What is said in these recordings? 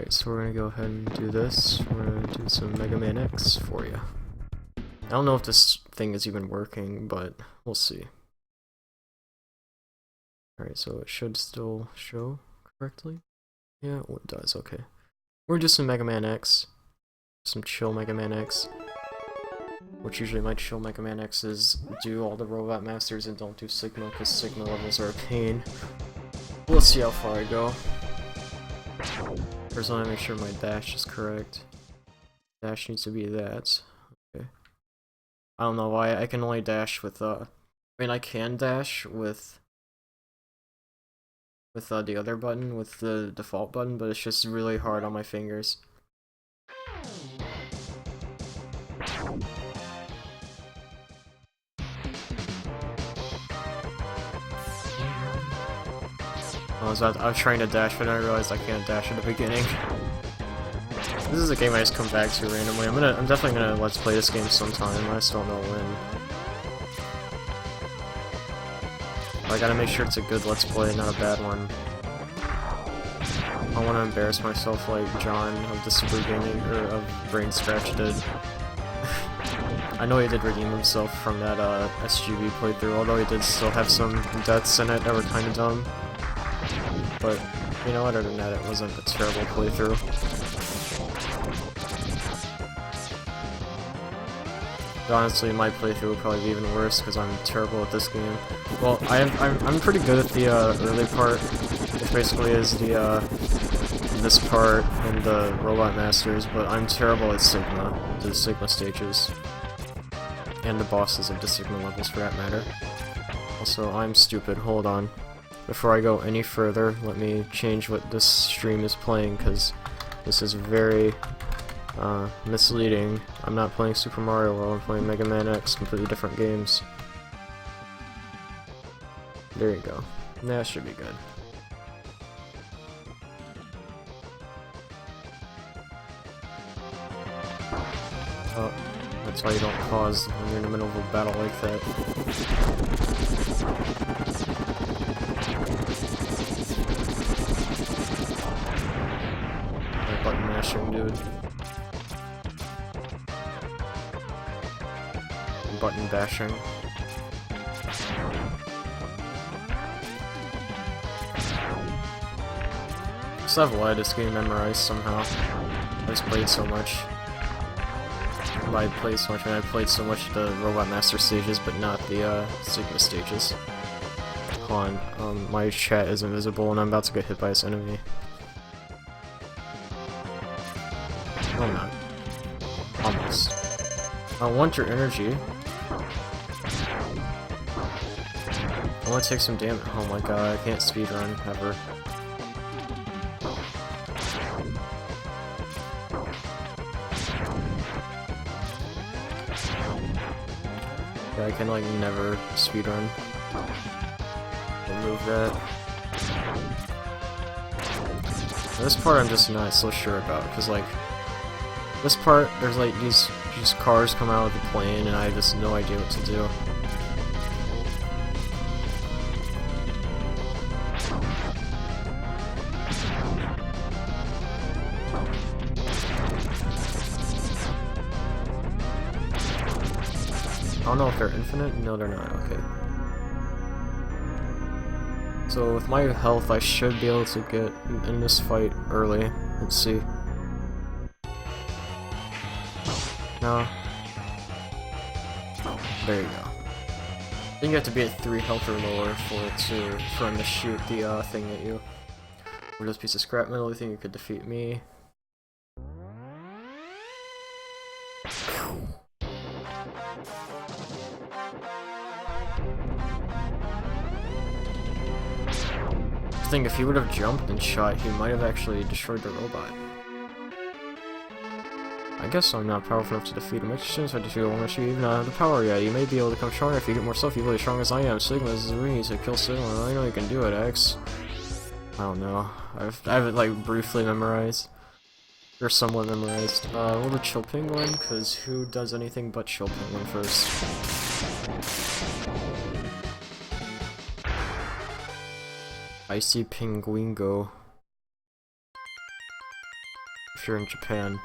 Alright, so we're gonna go ahead and do this. We're gonna do some Mega Man X for you. I don't know if this thing is even working, but we'll see. Alright, so it should still show correctly. Yeah, it does, okay. We're just some Mega Man X. Some chill Mega Man X. Which usually my chill Mega Man X is do all the Robot Masters and don't do Sigma, because Sigma levels are a pain. We'll see how far I go. First I want to make sure my dash is correct. Dash needs to be that. Okay. I don't know why I can only dash with I mean I can dash with the other button, with the default button, but it's just really hard on my fingers. I was trying to dash, but I realized I can't dash at the beginning. This is a game I just come back to randomly. I'm definitely gonna let's play this game sometime. I just don't know when. But I gotta make sure it's a good let's play, not a bad one. I don't want to embarrass myself like John of the Super Gaming or of Brain Scratch did. I know he did redeem himself from that SGV playthrough, although he did still have some deaths in it that were kind of dumb. But, you know, other than that, it wasn't a terrible playthrough. But honestly, my playthrough would probably be even worse because I'm terrible at this game. Well, I'm pretty good at the early part, which basically is the this part and the Robot Masters, but I'm terrible at Sigma, the Sigma stages, and the bosses of the Sigma levels for that matter. Also, I'm stupid. Hold on. Before I go any further, let me change what this stream is playing, because this is very misleading. I'm not playing Super Mario World, I'm playing Mega Man X, completely different games. There you go. That should be good. Oh, that's why you don't pause when you're in the middle of a battle like that. Button mashing, dude. Button bashing. I still have a lot of this game memorized somehow. I just played so much. I played so much, and I played so much the Robot Master stages, but not the Sigma stages. Hold on, my chat is invisible, and I'm about to get hit by this enemy. No, I'm not. Almost. I want your energy. I want to take some damage. Oh my god, I can't speedrun ever. Yeah, I can like never speedrun. Remove that. This part I'm just not so sure about, because like this part, there's like these cars come out of the plane, and I have just no idea what to do. I don't know if they're infinite. No, they're not. Okay. So with my health, I should be able to get in this fight early. Let's see. No. There you go. I think you have to be at 3 health or lower for him to shoot the thing at you. Or this piece of scrap metal, you think you could defeat me? I think if he would have jumped and shot, he might have actually destroyed the robot. I guess I'm not powerful enough to defeat him. Makes sense I defeat him unless you even have the power yet. You may be able to become stronger if you get more stuff. You're really strong as I am. Sigma is the ring to kill Sigma. I know you can do it, X. I don't know. I have it like briefly memorized. Or somewhat memorized. We'll do Chill Penguin, because who does anything but Chill Penguin first? Icy Penguingo. here in Japan.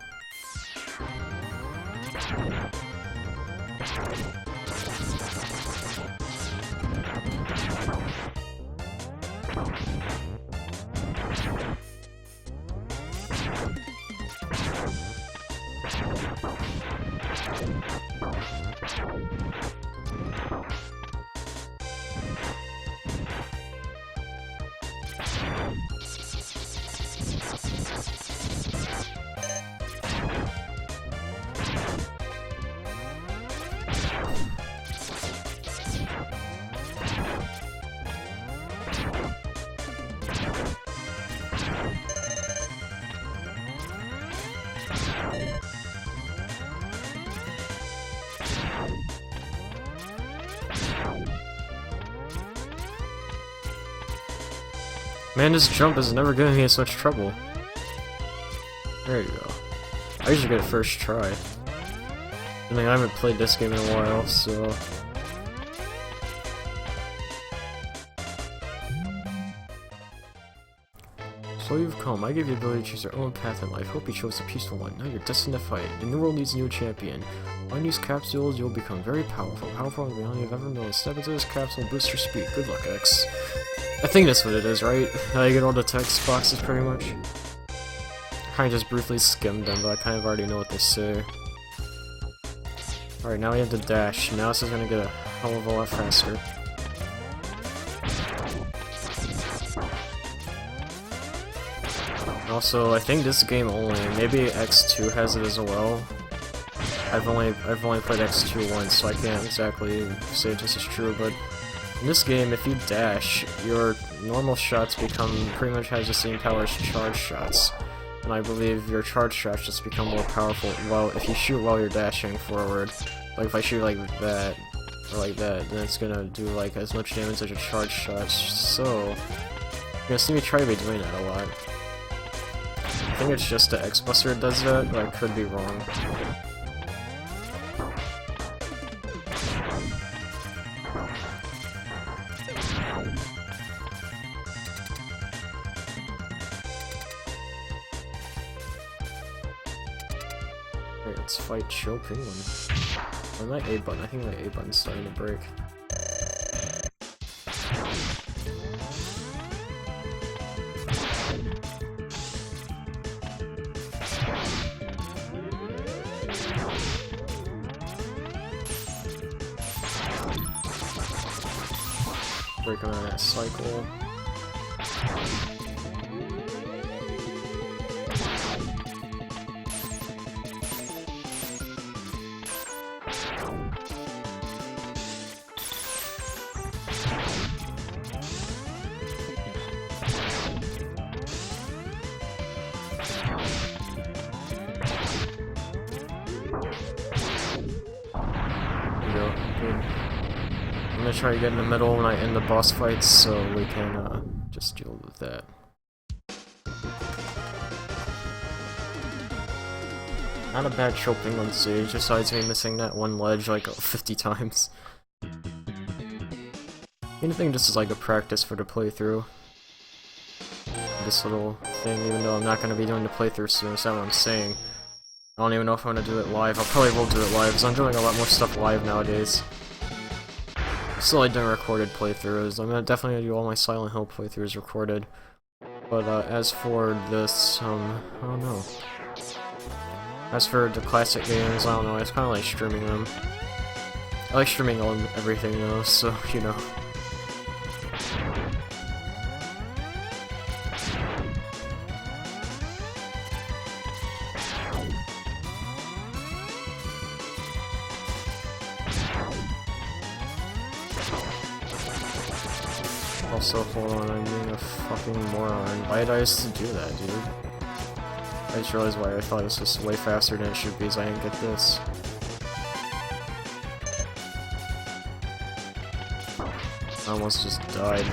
Man, this jump is never giving me such trouble. There you go. I usually get it first try. I mean, I haven't played this game in a while, so... So you've come. I gave you the ability to choose your own path in life. Hope you chose a peaceful one. Now you're destined to fight. The new world needs a new champion. Find these capsules, you'll become very powerful. Powerful beyond you've ever known. Step into this capsule, boost your speed. Good luck, X. I think that's what it is, right? How you get all the text boxes, pretty much. I kinda just briefly skimmed them, but I kind of already know what they say. Alright, now we have the dash. Now this is gonna get a hell of a lot faster. Also, I think this game only, maybe X2 has it as well. I've only played X2 once, so I can't exactly say this is true, but in this game, if you dash, your normal shots pretty much has the same power as charge shots. And I believe your charge shots just become more powerful if you shoot while you're dashing forward. Like if I shoot like that, or like that, then it's gonna do like as much damage as your charge shots, so you're gonna see me try to be doing that a lot. I think it's just the X-Buster that does that, but I could be wrong. Alright, let's fight Cho Penguin. Or my A button, I think my A button's starting to break. Break him out of that cycle. I'm gonna try to get in the middle when I end the boss fights, so we can just deal with that. Not a bad Cho Penguin stage, besides me missing that one ledge like 50 times. Anything just is like a practice for the playthrough. This little thing, even though I'm not gonna be doing the playthrough soon, is that what I'm saying? I don't even know if I'm gonna do it live. I probably will do it live, because I'm doing a lot more stuff live nowadays. Still, I done recorded playthroughs. I'm definitely gonna do all my Silent Hill playthroughs recorded. But as for this, I don't know. As for the classic games, I don't know. It's kind of like streaming them. I like streaming everything though, so you know. Also, hold on, I'm being a fucking moron. Why did I used to do that, dude? I just realized why I thought this was way faster than it should be, because I didn't get this. I almost just died.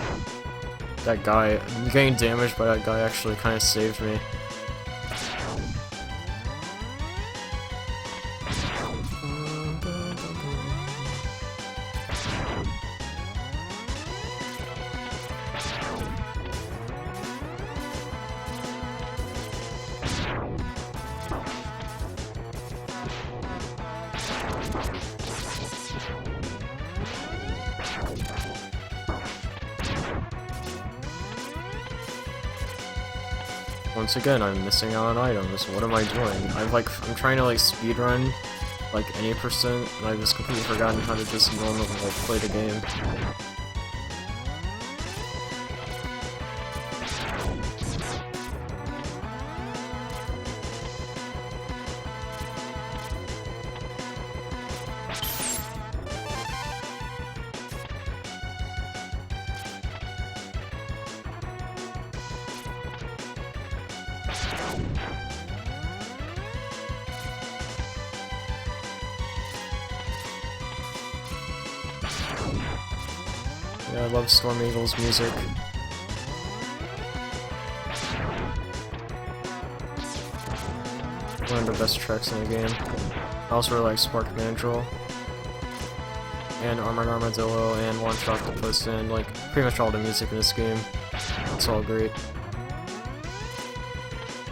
That guy, getting damaged by that guy actually kind of saved me. Once again, I'm missing out on items. What am I doing? I'm trying to like speedrun like any percent, and I've just completely forgotten how to just normally like play the game. Yeah, I love Storm Eagle's music. One of the best tracks in the game. I also really like Spark Mandrill, and Armored Armadillo, and Launch Octopus, and like pretty much all the music in this game. It's all great.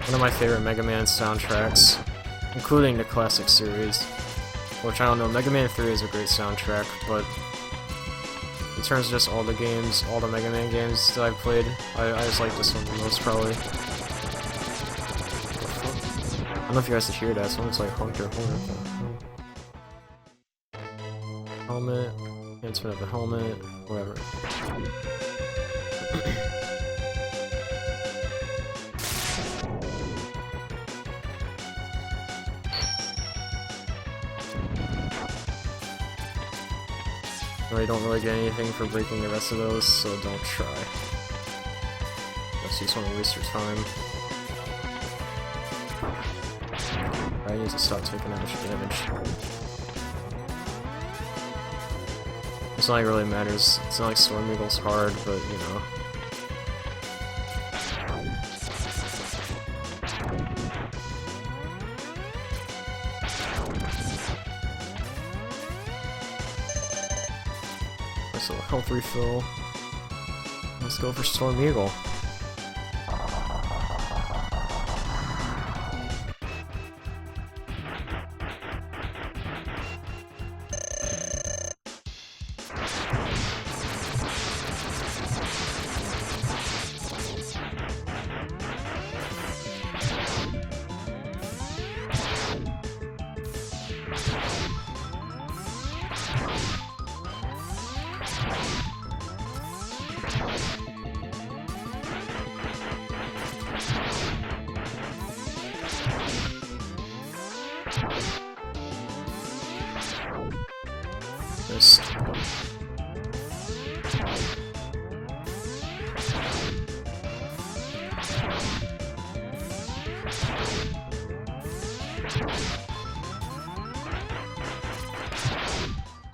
One of my favorite Mega Man soundtracks, including the classic series, which I don't know, Mega Man 3 is a great soundtrack, but in terms of just all the games, all the Mega Man games that I've played, I just like this one the most, probably. I don't know if you guys can hear that, someone's like honked their horn. Helmet, enhancement of the helmet, whatever. You don't really get anything for breaking the rest of those, so don't try. Unless you just want to waste your time. I need to stop taking that much damage. It's not like it really matters. It's not like Storm Eagle's hard, but you know. Nice little health refill. Let's go for Storm Eagle. Just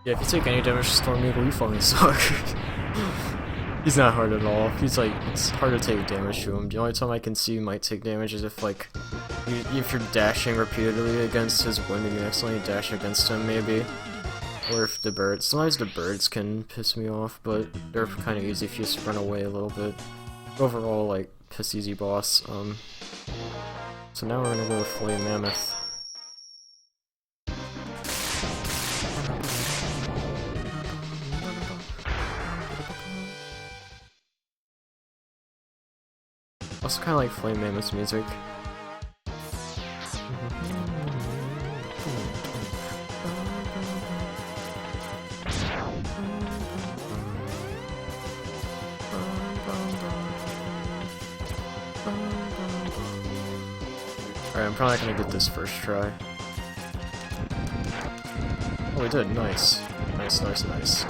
yeah, if you take any damage to Storm Eagle, you fucking suck. He's not hard at all. He's like, it's hard to take damage to him. The only time I can see you might take damage is if like, if you're dashing repeatedly against his wind and you accidentally dash against him, maybe. Or if the birds. Sometimes the birds can piss me off, but they're kind of easy if you just run away a little bit. Overall, like, piss easy boss. So now we're gonna go with Flame Mammoth. Also kind of like Flame Mammoth's music. Alright, I'm probably not gonna get this first try. Oh, we did. Nice. Nice, nice, nice.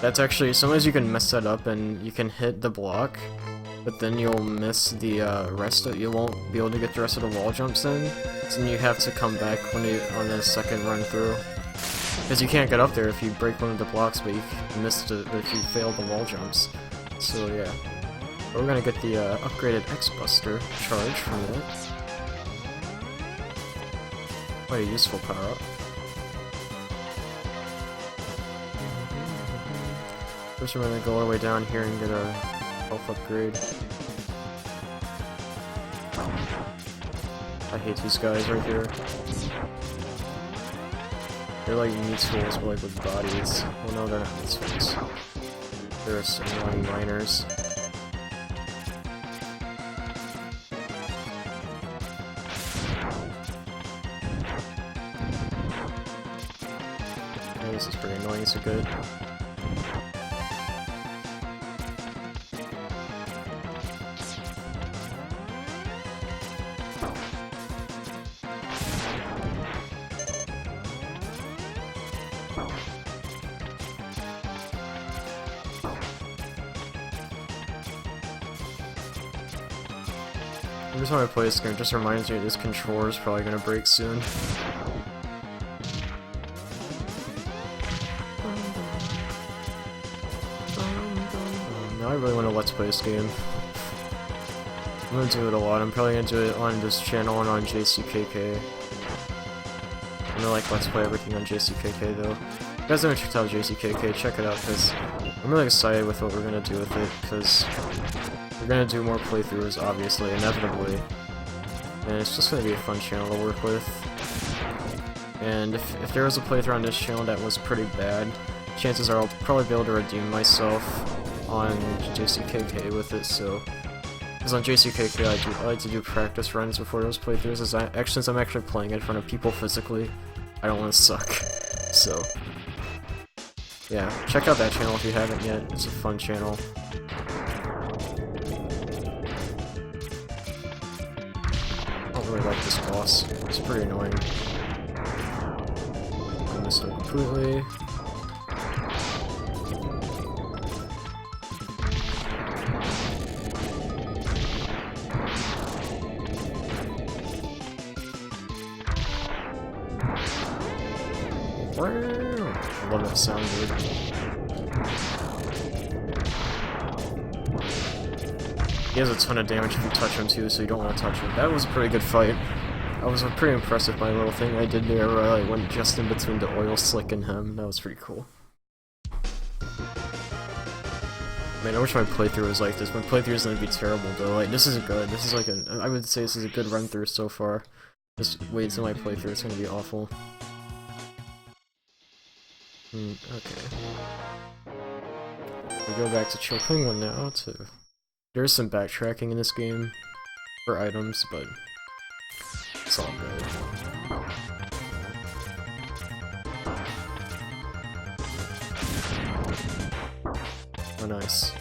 That's actually, sometimes you can mess that up and you can hit the block, but then you'll miss the rest of, you won't be able to get the rest of the wall jumps in, so then you have to come back when you, on the second run through. Because you can't get up there if you break one of the blocks, but you missed it if you fail the wall jumps. So yeah. But we're gonna get the upgraded X-Buster charge from it. Quite a useful power-up. First we're gonna go all the way down here and get a health upgrade. I hate these guys right here. They're like meat tools, but like with bodies. Well, no, they're not meat tools. They're some annoying miners. Yeah, this is pretty annoying, so good. Every time I play this game, it just reminds me this controller is probably gonna break soon. Now I really want to let's play this game. I'm gonna do it a lot. I'm probably gonna do it on this channel and on JCKK. I'm gonna like let's play everything on JCKK though. If you guys haven't checked out JCKK, check it out because I'm really excited with what we're gonna do with it because we're gonna do more playthroughs, obviously, inevitably. And it's just gonna be a fun channel to work with. And if there was a playthrough on this channel that was pretty bad, chances are I'll probably be able to redeem myself on JCKK with it, so... Because on JCKK I like to do practice runs before those playthroughs, since I'm actually playing in front of people physically, I don't want to suck. So... yeah, check out that channel if you haven't yet, it's a fun channel. I don't really like this boss. It's pretty annoying. I missed it completely. I love that sound, dude. He has a ton of damage if you touch him too, so you don't want to touch him. That was a pretty good fight. I was pretty impressed with my little thing I did there where I went just in between the oil slick and him. That was pretty cool. Man, I wish my playthrough was like this. My playthrough is gonna be terrible though. Like, this is good. This is like I would say this is a good run through so far. Just wait till my playthrough, it's gonna be awful. Okay. We go back to Chill Penguin now to... There's some backtracking in this game for items, but it's all good. Oh, nice.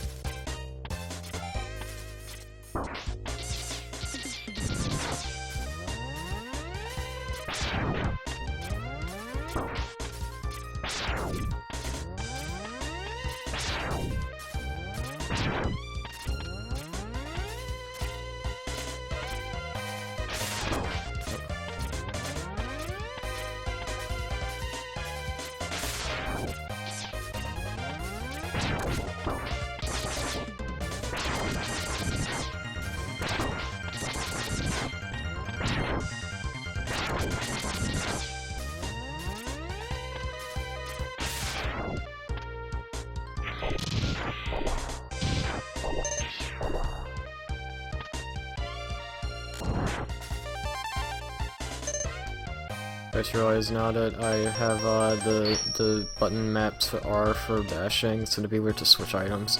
I just realized now that I have the button mapped to R for bashing. It's gonna be weird to switch items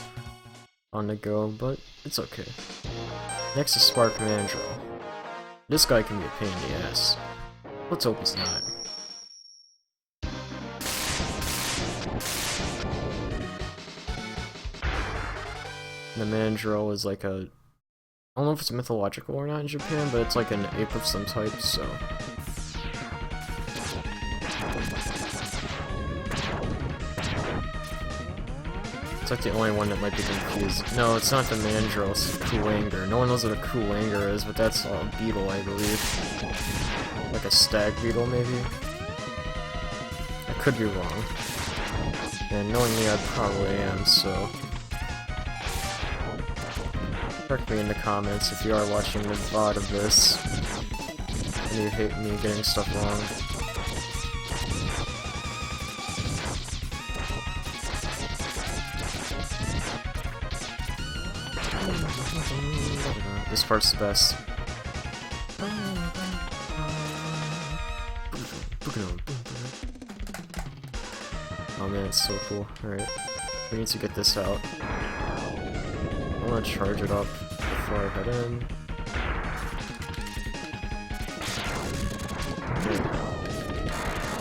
on the go, but it's okay. Next is Spark Mandrill. This guy can be a pain in the ass. Let's hope he's not. The Mandrill is like a... I don't know if it's mythological or not in Japan, but it's like an ape of some type, so... It's like the only one that might be confused. No, it's not the Mandrill, it's the Kuwanger. No one knows what a Kuwanger is, but that's a beetle, I believe. Like a stag beetle, maybe? I could be wrong. And knowing me, I probably am, so... Correct me in the comments if you are watching the VOD of this, and you hate me getting stuff wrong. This part's the best. Oh man, it's so cool. Alright. We need to get this out. I want to charge it up before I head in.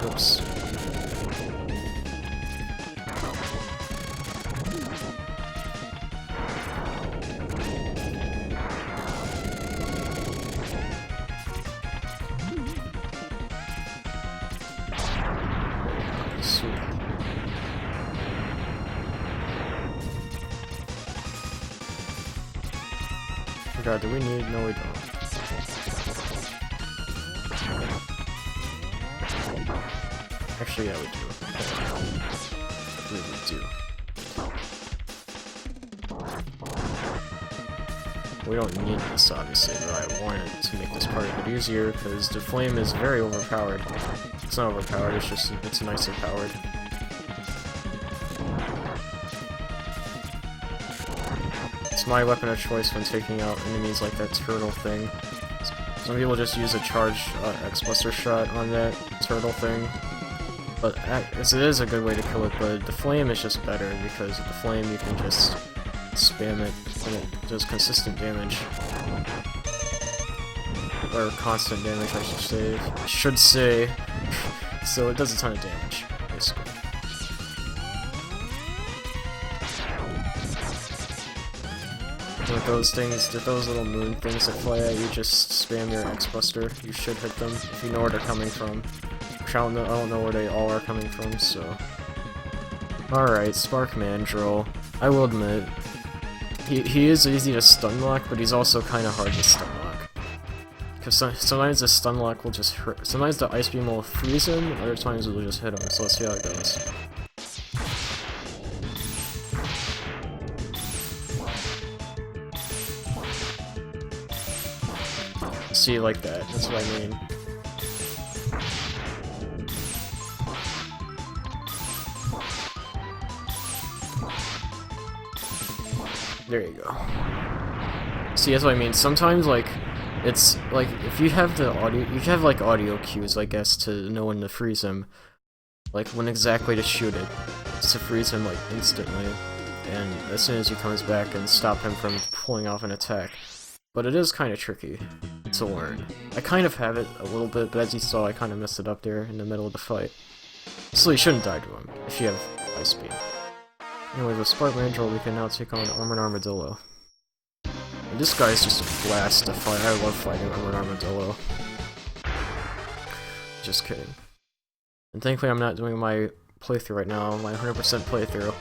Oops. Sweet. Oh god, do we need? No, we don't. Actually, yeah, we do. We do. We don't need this, obviously, but I wanted to make this part a bit easier, because the flame is very overpowered. It's not overpowered, it's just, it's nicely powered. It's my weapon of choice when taking out enemies like that turtle thing. Some people just use a charged X-Buster shot on that turtle thing. But it is a good way to kill it, but the flame is just better, because with the flame you can just spam it, and it does consistent damage. Or constant damage, I should say. So it does a ton of damage, basically. With those things, those little moon things that fly at you, just spam your X-Buster. You should hit them, if you know where they're coming from. I don't know where they all are coming from, so... Alright, Spark Mandrill. I will admit, he is easy to stun lock, but he's also kind of hard to stun lock. Because sometimes the stun lock will just hurt. Sometimes the Ice Beam will freeze him, other times it will just hit him, so let's see how it goes. See, like that, that's what I mean. There you go. See, that's what I mean. Sometimes, like, it's like if you have the audio, you have like audio cues, I guess, to know when to freeze him, like when exactly to shoot it, to freeze him like instantly, and as soon as he comes back and stop him from pulling off an attack. But it is kind of tricky to learn. I kind of have it a little bit, but as you saw, I kind of messed it up there in the middle of the fight. So you shouldn't die to him if you have Ice Beam. Anyway, with Spark Mandrill, we can now take on Armored Armadillo. And this guy is just a blast to fight. I love fighting Armored Armadillo. Just kidding. And thankfully I'm not doing my playthrough right now, my 100% playthrough.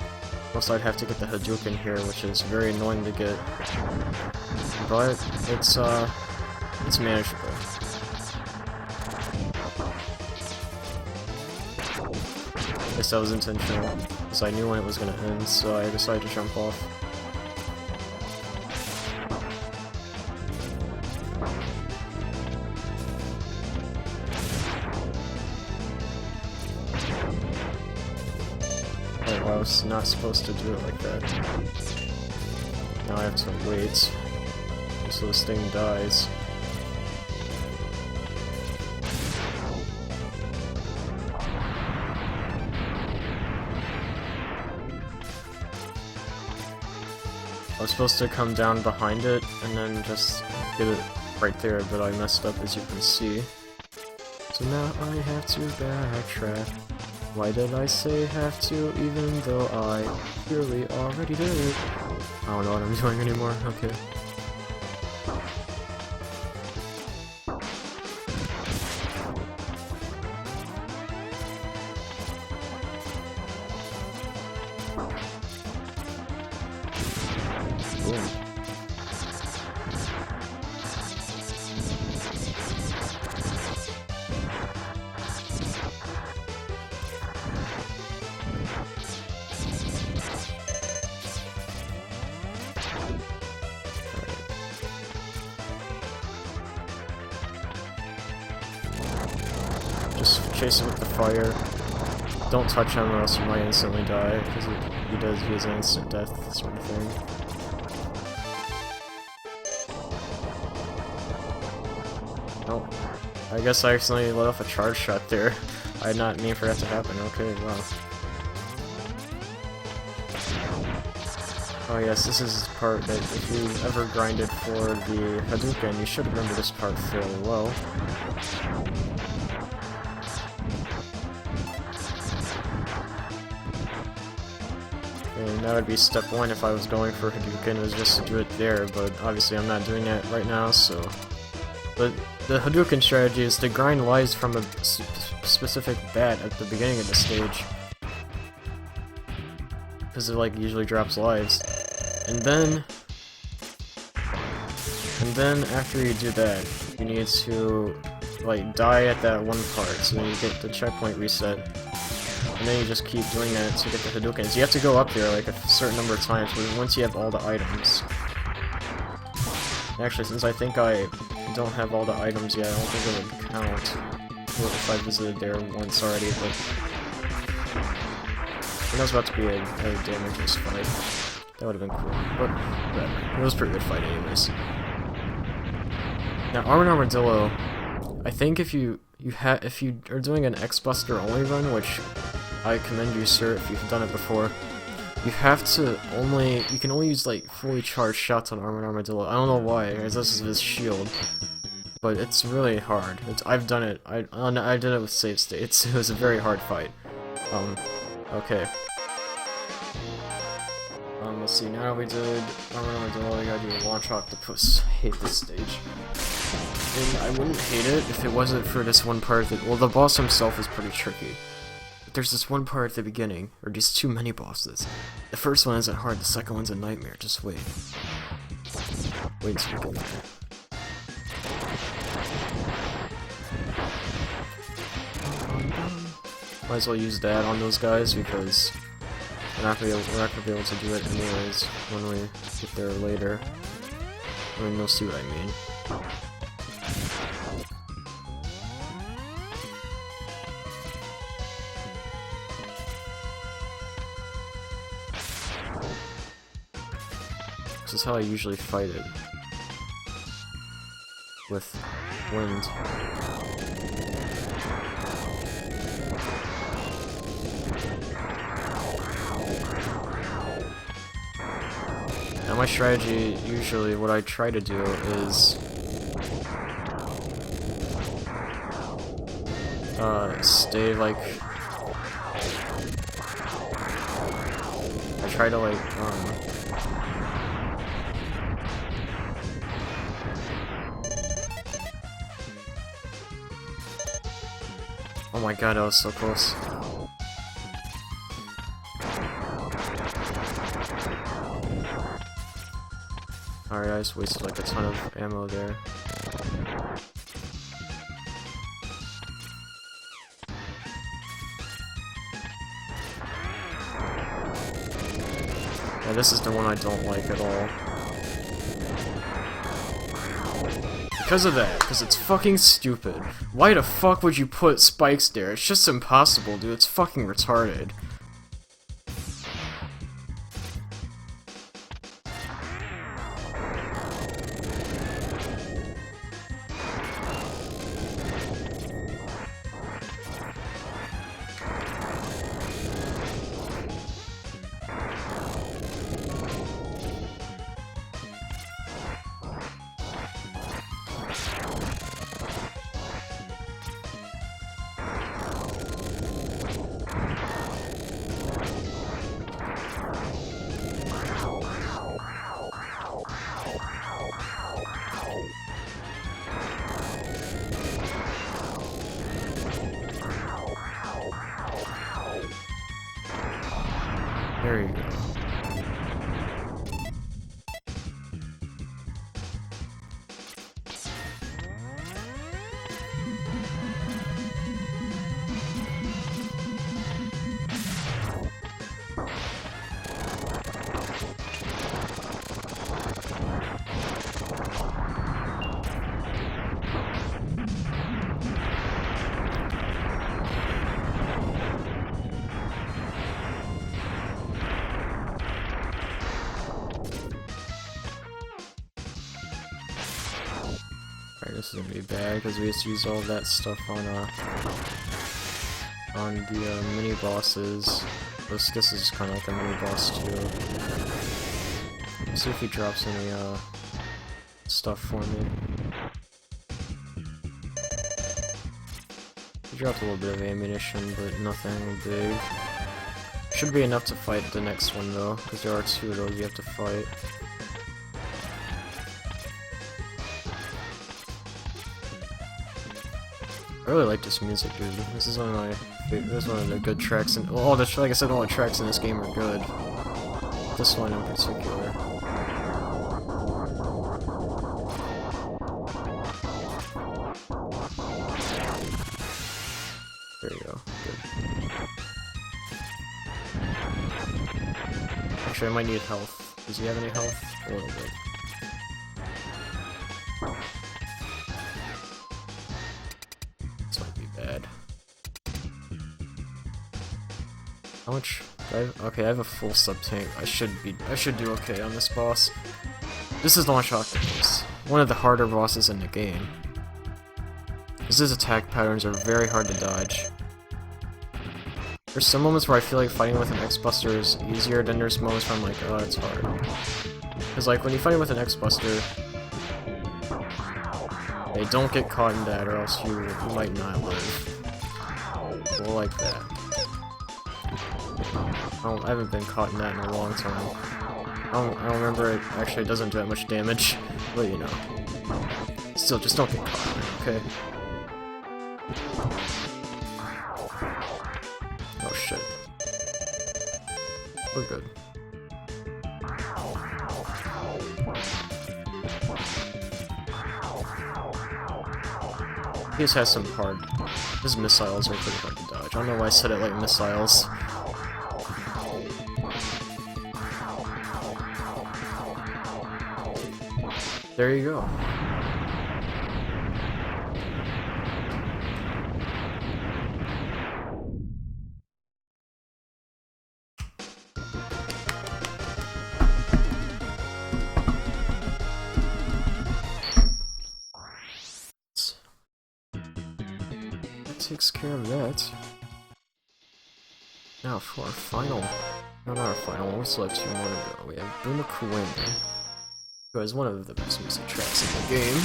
Else I'd have to get the Hadouken here, which is very annoying to get. But it's manageable. I guess that was intentional, because I knew when it was going to end, so I decided to jump off. Oh, I was not supposed to do it like that. Now I have to wait until this thing dies. I was supposed to come down behind it and then just get it right there, but I messed up, as you can see. So now I have to backtrack. Why did I say have to, even though I clearly already did it? I don't know what I'm doing anymore, okay. Boom. Just chase it with the fire. Don't touch him or else you might instantly die, because he has an instant death sort of thing. Oh, I guess I accidentally let off a charge shot there. I had not mean for that to happen. Okay, wow. Oh yes, this is the part that if you ever grinded for the Hadouken, you should remember this part fairly well. And that would be step 1 if I was going for Hadouken, was just to do it there, but obviously I'm not doing it right now, so... But the Hadouken strategy is to grind lives from a specific bat at the beginning of the stage. Because it, like, usually drops lives. And then after you do that, you need to, like, die at that one part, so then you get the checkpoint reset. And then you just keep doing that to get the Hadoukens. You have to go up there, like, a certain number of times, but once you have all the items. Actually, since I think I don't have all the items yet, I don't think it would count if I visited there once already, but... that was about to be a damageless fight. That would have been cool, but whatever. It was a pretty good fight anyways. Now, Armored Armadillo, I think if you are doing an X-Buster only run, which I commend you, sir, if you've done it before, you can only use, like, fully charged shots on Armored Armadillo. I don't know why, as this is his shield, but it's really hard. I've done it. I did it with save states. It was a very hard fight. Okay. Let's see, now we did Armored Armadillo, we gotta do Launch Octopus. I hate this stage. And I wouldn't hate it if it wasn't for this one part that, well, the boss himself is pretty tricky. But there's this one part at the beginning, or just too many bosses. The first one isn't hard, the second one's a nightmare, just wait. Wait until we get there. Might as well use that on those guys, because we're not gonna be able to do it anyways when we get there later. I mean, you'll see what I mean. This is how I usually fight it. With wind. Now my strategy, usually what I try to do is stay like, I try to like, oh my god, I was so close. Alright, I just wasted like a ton of ammo there. Yeah, this is the one I don't like at all. Because of that, because it's fucking stupid. Why the fuck would you put spikes there? It's just impossible, dude. It's fucking retarded. There you go. Alright, this is gonna be bad because we just used all that stuff on the mini bosses. This is kind of like a mini boss too. See if he drops any stuff for me. He dropped a little bit of ammunition, but nothing big. Should be enough to fight the next one though, because there are 2 of those you have to fight. I really like this music, dude. This is one of the good tracks, and like I said, all the tracks in this game are good. This one in particular. There you go. Good. Actually, I might need health. Does he have any health? A little bit. This might be bad. How much? Okay, I have a full sub tank. I should do okay on this boss. This is Launch Octopus, one of the harder bosses in the game. His attack patterns are very hard to dodge. There's some moments where I feel like fighting with an X-Buster is easier, then there's moments where I'm like, oh, it's hard. Because like, when you fight with an X-Buster, hey, don't get caught in that or else you might not live. Well, like that. I haven't been caught in that in a long time. I don't remember it actually doesn't do that much damage, but you know. Still, just don't get caught in it, okay? Oh shit. We're good. He just has some hard... His missiles are pretty hard to dodge. I don't know why I said it like missiles. There you go. That takes care of that. Now for our final... No, not our final one. We still have 2 more to go. We have Boomer Quinn, who has one of the best music tracks in the game.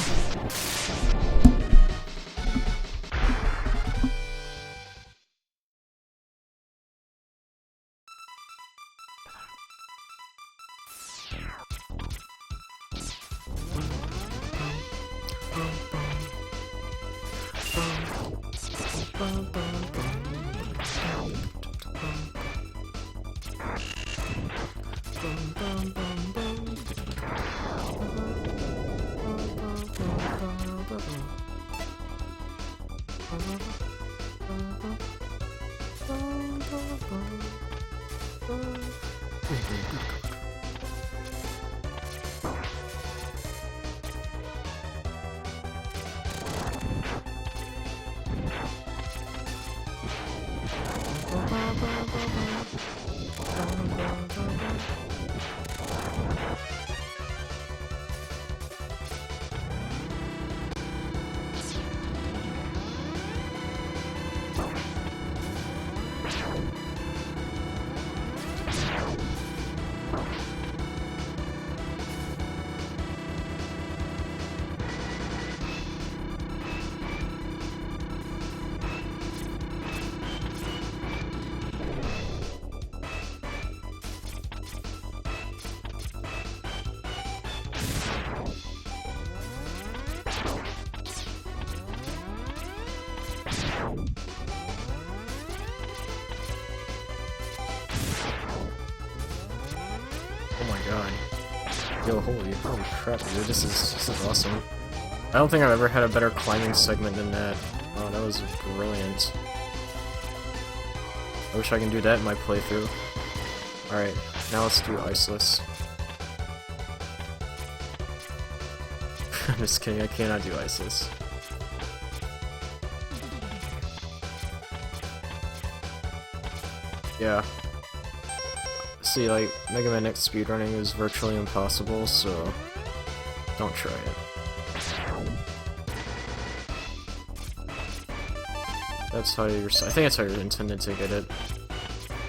Oh my god. Yo, holy crap, dude, this is awesome. I don't think I've ever had a better climbing segment than that. Oh, that was brilliant. I wish I can do that in my playthrough. Alright, now let's do Iceless. I'm just kidding, I cannot do Iceless. Yeah. See, like, Mega Man X speedrunning is virtually impossible, so don't try it. That's how you're... I think that's how you're intended to get it.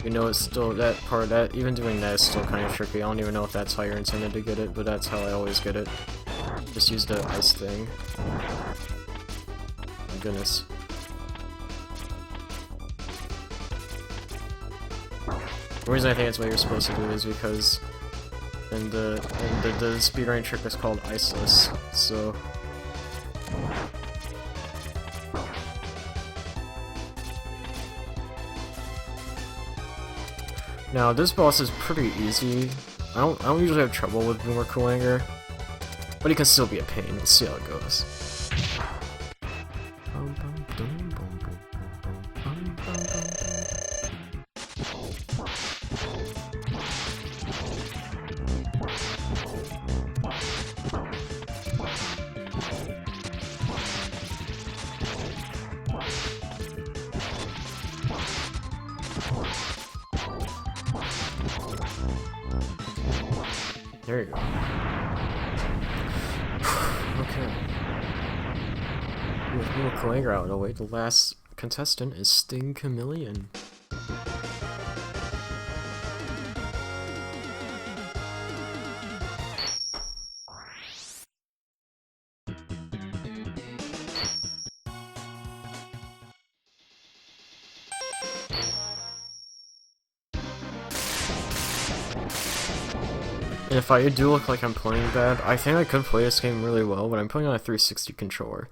You know, it's still that part, that even doing that is still kind of tricky. I don't even know if that's how you're intended to get it, but that's how I always get it. Just use the ice thing. My goodness. The reason I think it's what you're supposed to do is because the speedrunning trick is called iceless, so... Now, this boss is pretty easy. I don't usually have trouble with Boomer Coolanger, but he can still be a pain. Let's see how it goes. There you go. Okay. With Boomer Coolanger out of the way, the last contestant is Sting Chameleon. And if I do look like I'm playing bad, I think I could play this game really well, but I'm playing on a 360 controller.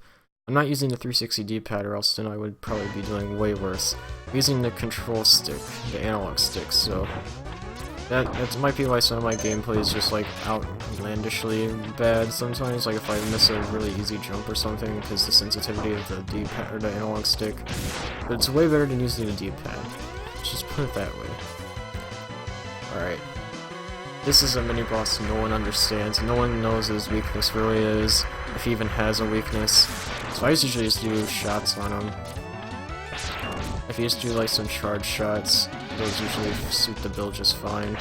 I'm not using the 360 D-pad, or else then I would probably be doing way worse. I'm using the control stick, the analog stick, so... That might be why some of my gameplay is just like outlandishly bad sometimes, like if I miss a really easy jump or something because the sensitivity of the D-pad or the analog stick. But it's way better than using the D-pad. Let's just put it that way. Alright. This is a mini-boss no one understands. No one knows his weakness really is, if he even has a weakness. So I usually just do shots on him. If you just do like some charge shots, those usually suit the build just fine.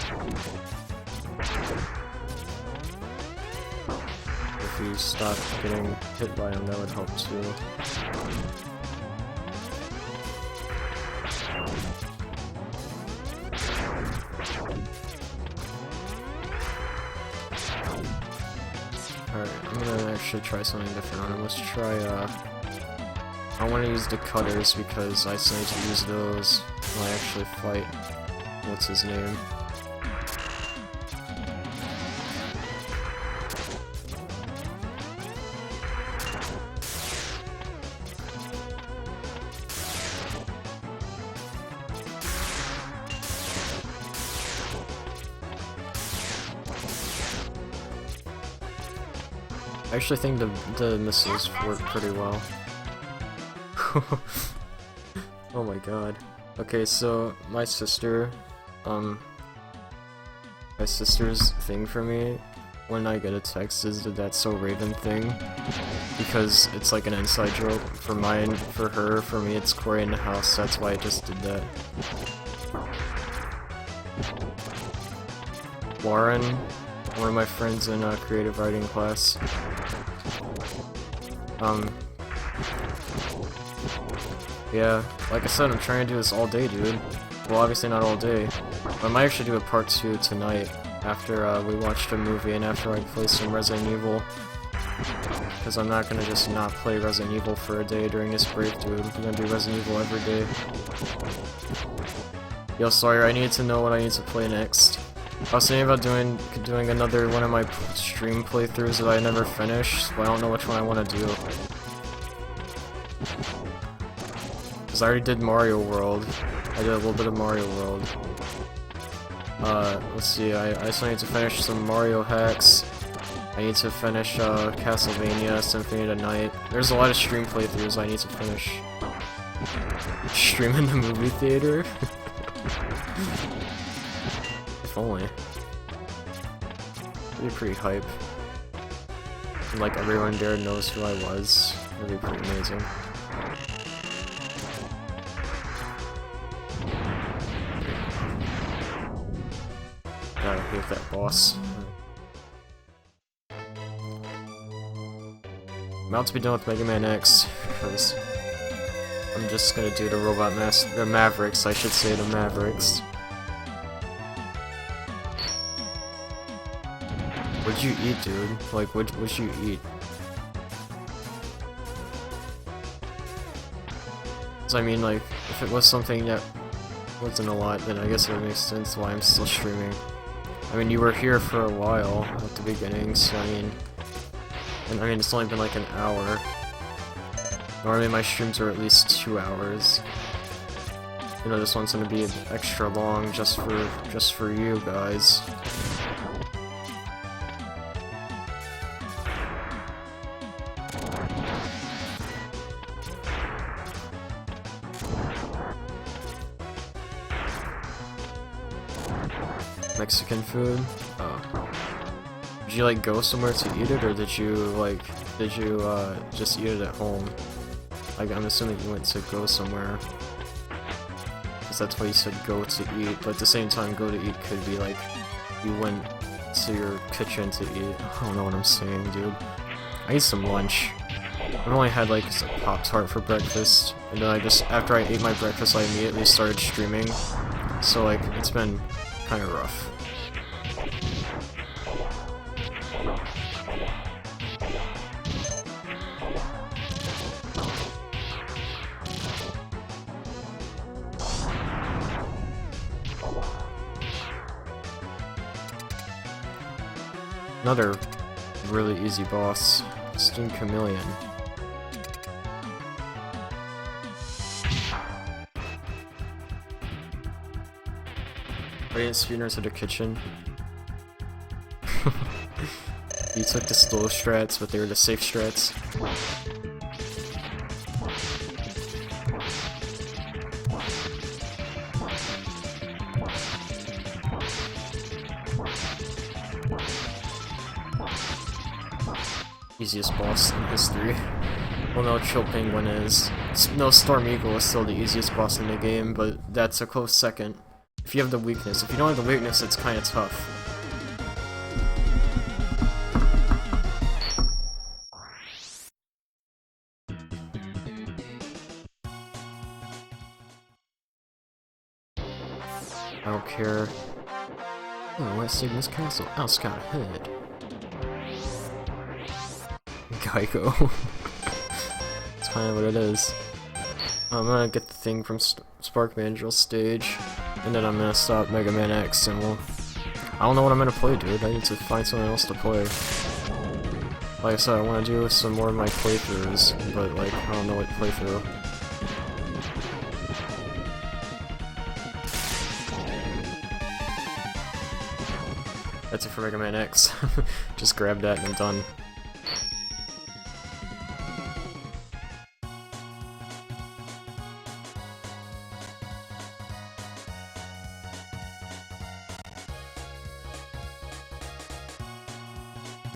If you stop getting hit by him, that would help too. Alright, I'm gonna actually try something different on him. Let's try, I want to use the cutters because I still need to use those when I actually fight. What's his name? I actually think the missiles work pretty well. Oh my god. Okay, so my sister's thing for me when I get a text is the "That's So Raven" thing, because it's like an inside joke. For mine, for her, for me it's Corey in the house, that's why I just did that. Warren, one of my friends in creative writing class, yeah, like I said, I'm trying to do this all day, dude. Well, obviously not all day. But I might actually do a part 2 tonight, after we watched a movie and after I play some Resident Evil. Because I'm not gonna just not play Resident Evil for a day during this break, dude. I'm gonna do Resident Evil every day. Yo, Sawyer, I need to know what I need to play next. I was thinking about doing another one of my stream playthroughs that I never finished, but I don't know which one I want to do. Because I already did Mario World. I did a little bit of Mario World. Let's see, I still need to finish some Mario hacks. I need to finish Castlevania Symphony of the Night. There's a lot of stream playthroughs I need to finish. Stream in the movie theater? If only. It'd be pretty hype. And like everyone there knows who I was. It'd be pretty amazing. Gotta hate that boss. I'm about to be done with Mega Man X, because I'm just gonna do the Mavericks, I should say the Mavericks. What'd you eat, dude? Like, what'd you eat? So, I mean, like, if it was something that wasn't a lot, then I guess it would make sense why I'm still streaming. I mean, you were here for a while at the beginning, so I mean, it's only been like an hour. Normally my streams are at least 2 hours. You know, this one's gonna be extra long just for you guys. Mexican food? Oh. Did you like go somewhere to eat it, or did you just eat it at home? Like, I'm assuming you went to go somewhere. Because that's why you said go to eat, but at the same time, go to eat could be like, you went to your kitchen to eat. I don't know what I'm saying, dude. I ate some lunch. I've only had like a Pop-Tart for breakfast, and then after I ate my breakfast, I immediately started streaming. So like, it's been kind of rough. Another really easy boss, Steam Chameleon. Radiant Spinner to the kitchen. You took the slow strats, but they were the safe strats. Easiest boss in history. Well, no, Chill Penguin is. No, Storm Eagle is still the easiest boss in the game, but that's a close second. If you have the weakness. If you don't have the weakness, it's kind of tough. I don't care. Oh, let's save this castle. I'll scout ahead. Geico. That's kind of what it is. I'm gonna get the thing from Spark Mandrill's stage, and then I'm gonna stop Mega Man X, and I don't know what I'm gonna play, dude. I need to find something else to play. Like I said, I want to do some more of my playthroughs, but like, I don't know what playthrough. That's it for Mega Man X. Just grab that and I'm done.